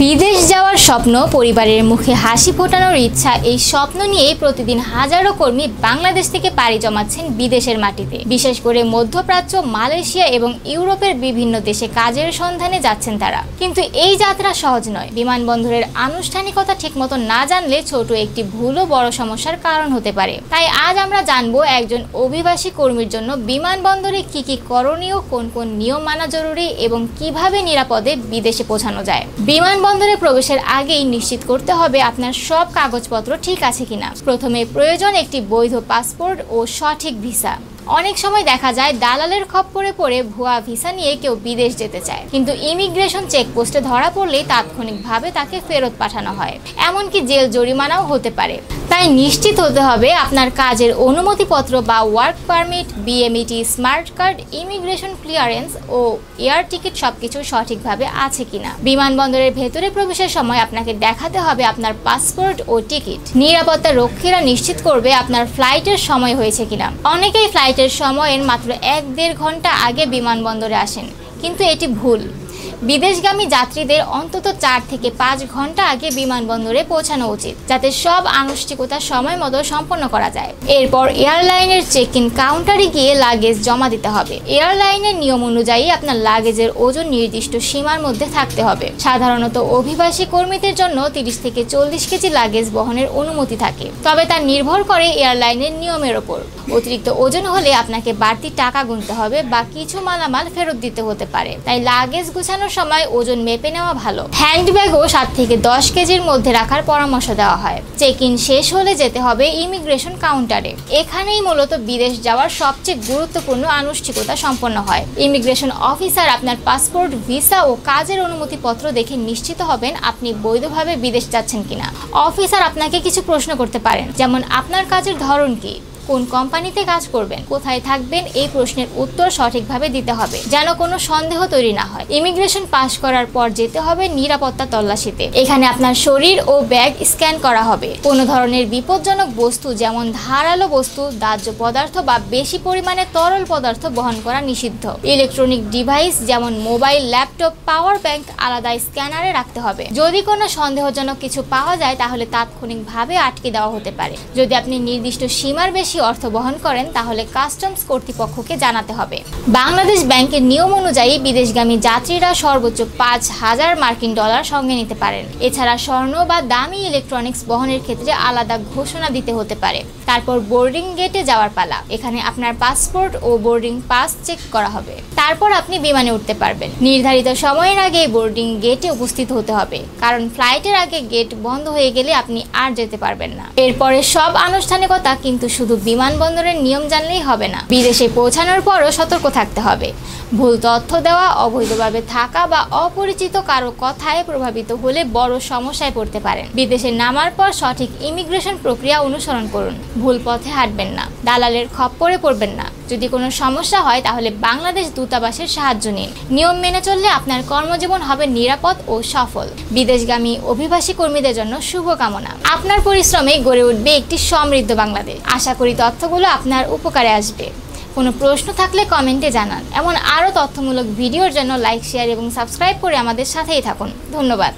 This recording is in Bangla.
বিদেশ যাওয়ার স্বপ্ন, পরিবারের মুখে হাসি ফোটানোর ইচ্ছা, এই স্বপ্ন নিয়েই প্রতিদিন হাজারো কর্মী বাংলাদেশ থেকে পাড়ি জমাচ্ছেন বিদেশের মাটিতে। বিশেষ করে মধ্যপ্রাচ্য, মালয়েশিয়া এবং ইউরোপের বিভিন্ন দেশে কাজের সন্ধানে যাচ্ছেন তারা। কিন্তু এই যাত্রা সহজ নয়। বিমানবন্দরের আনুষ্ঠানিকতা ঠিকমতো না জানলে ছোট একটি ভুলও বড় সমস্যার কারণ হতে পারে। তাই আজ আমরা জানবো একজন অভিবাসী কর্মীর জন্য বিমানবন্দরে কি কি করণীয়, কোন কোন নিয়ম মানা জরুরি এবং কিভাবে নিরাপদে বিদেশে পৌঁছানো যায়। বিমানবন্দরে প্রবেশের আগেই নিশ্চিত করতে হবে আপনার সব কাগজপত্র ঠিক আছে কিনা। প্রথমে প্রয়োজন একটি বৈধ পাসপোর্ট ও সঠিক ভিসা। অনেক সময় দেখা যায় দালালের খপ্পরে পড়ে ভুয়া ভিসা নিয়ে কেউ বিদেশ যেতে চায়, কিন্তু ইমিগ্রেশন চেকপোস্টে ধরা পড়লেই তাৎক্ষণিকভাবে তাকে ফেরত পাঠানো হয়, এমনকি জেল জরিমানাও হতে পারে। তাই নিশ্চিত হতে হবে আপনার কাজের অনুমতিপত্র বা work permit, BMET, smart card, immigration clearance ও এয়ার টিকিট সবকিছু সঠিকভাবে আছে কিনা। বিমানবন্দরের ভেতরে প্রবেশের সময় আপনাকে দেখাতে হবে আপনার পাসপোর্ট ও টিকিট। নিরাপত্তা রক্ষীরা নিশ্চিত করবে আপনার ফ্লাইটের সময় হয়েছে কিনা। অনেকেই ফ্লাইটের সময়ের মাত্র 1-1.5 ঘন্টা আগে বিমানবন্দরে আসেন, কিন্তু এটি ভুল। বিদেশগামী যাত্রীদের অন্তত 4 থেকে 5 ঘন্টা আগে বিমানবন্দরে পৌঁছানো উচিত, যাতে সব আনুষ্ঠানিকতা সময় মতো সম্পন্ন করা যায়। এরপর এয়ারলাইনের চেক ইন কাউন্টারে গিয়ে লাগেজ জমা দিতে হবে। এয়ারলাইনের নিয়ম অনুযায়ী আপনার লাগেজের ওজন নির্দিষ্ট সীমার মধ্যে থাকতে হবে। সাধারণত অভিবাসী কর্মীদের জন্য 30 থেকে 40 কেজি লাগেজ বহনের অনুমতি থাকে, তবে তা নির্ভর করে এয়ারলাইনের নিয়মের ওপর। অতিরিক্ত ওজন হলে আপনাকে বাড়তি টাকা গুনতে হবে বা কিছু মালামাল ফেরত দিতে হতে পারে। তাই লাগেজ গুছানোর সময় ওজন মেপে নেওয়া ভালো। হ্যান্ডব্যাগও 7 থেকে 10 কেজির মধ্যে রাখার পরামর্শ দেওয়া হয়। চেক ইন শেষ হলে যেতে হবে ইমিগ্রেশন কাউন্টারে। এখানেই মূলত বিদেশ যাওয়ার সবচেয়ে গুরুত্বপূর্ণ আনুষ্ঠানিকতা সম্পন্ন হয়। ইমিগ্রেশন অফিসার আপনার পাসপোর্ট, ভিসা ও কাজের অনুমতিপত্র দেখে নিশ্চিত হবেন আপনি বৈধভাবে বিদেশ যাচ্ছেন কিনা। অফিসার আপনাকে কিছু প্রশ্ন করতে পারেন, যেমন আপনার কাজের ধরন কি, কোন কোম্পানিতে কাজ করবেন, কোথায় থাকবেন। এই প্রশ্নের উত্তর সঠিকভাবে দিতে হবে, যেন কোনো সন্দেহ তৈরি না হয়। ইমিগ্রেশন পাস করার পর যেতে হবে নিরাপত্তা তল্লাশিতে। এখানে আপনার শরীর ও ব্যাগ স্ক্যান করা হবে। কোনো ধরনের বিপজ্জনক বস্তু, যেমন ধারালো বস্তু, দাহ্য পদার্থ বা বেশি পরিমাণে তরল পদার্থ বহন করা নিষিদ্ধ। ইলেকট্রনিক ডিভাইস যেমন মোবাইল, ল্যাপটপ, পাওয়ার ব্যাংক আলাদা স্ক্যানারে রাখতে হবে। যদি কোনো সন্দেহজনক কিছু পাওয়া যায় তাহলে তাৎক্ষণিকভাবে আটকে দেওয়া হতে পারে। যদি আপনি নির্দিষ্ট সীমার বেশি অর্থ বহন করেন তাহলে কাস্টমস কর্তৃপক্ষকে জানাতে হবে। বাংলাদেশ ব্যাংকের নিয়ম অনুযায়ী বিদেশগামী যাত্রীরা সর্বোচ্চ 5,000 মার্কিন ডলার সঙ্গে নিতে পারেন। এছাড়া স্বর্ণ বা দামি ইলেকট্রনিক্স বহনের ক্ষেত্রে আলাদা ঘোষণা দিতে হতে পারে। তারপর বোর্ডিং গেটে যাওয়ার পালা। এখানে আপনার পাসপোর্ট ও বোর্ডিং পাস চেক করা হবে। তারপর আপনি বিমানে উঠতে পারবেন। নির্ধারিত সময়ের আগে বোর্ডিং গেটে উপস্থিত হতে হবে, কারণ ফ্লাইটের আগে গেট বন্ধ হয়ে গেলে আপনি আর যেতে পারবেন না। এরপরে সব আনুষ্ঠানিকতা, কিন্তু শুধু বিমানবন্দরের নিয়ম জানলেই হবে না। বিদেশে পৌঁছানোর পরও সতর্ক থাকতে হবে। ভুল তথ্য দেওয়া, অবৈধভাবে থাকা বা অপরিচিত কারো কথায় প্রভাবিত হলে বড় সমস্যায় পড়তে পারেন। বিদেশে নামার পর সঠিক ইমিগ্রেশন প্রক্রিয়া অনুসরণ করুন। ভুল পথে হাঁটবেন না, দালালের খপ্পরে পড়বেন না। যদি কোনো সমস্যা হয় তাহলে বাংলাদেশ দূতাবাসের সাহায্য নিন। নিয়ম মেনে চললে আপনার কর্মজীবন হবে নিরাপদ ও সফল। বিদেশগামী অভিবাসী কর্মীদের জন্য শুভকামনা। আপনার পরিশ্রমে গড়ে উঠবে একটি সমৃদ্ধ বাংলাদেশ। আশা করি তথ্যগুলো আপনার উপকারে আসবে। কোনো প্রশ্ন থাকলে কমেন্টে জানান। এমন আরও তথ্যমূলক ভিডিওর জন্য লাইক, শেয়ার এবং সাবস্ক্রাইব করে আমাদের সাথেই থাকুন। ধন্যবাদ।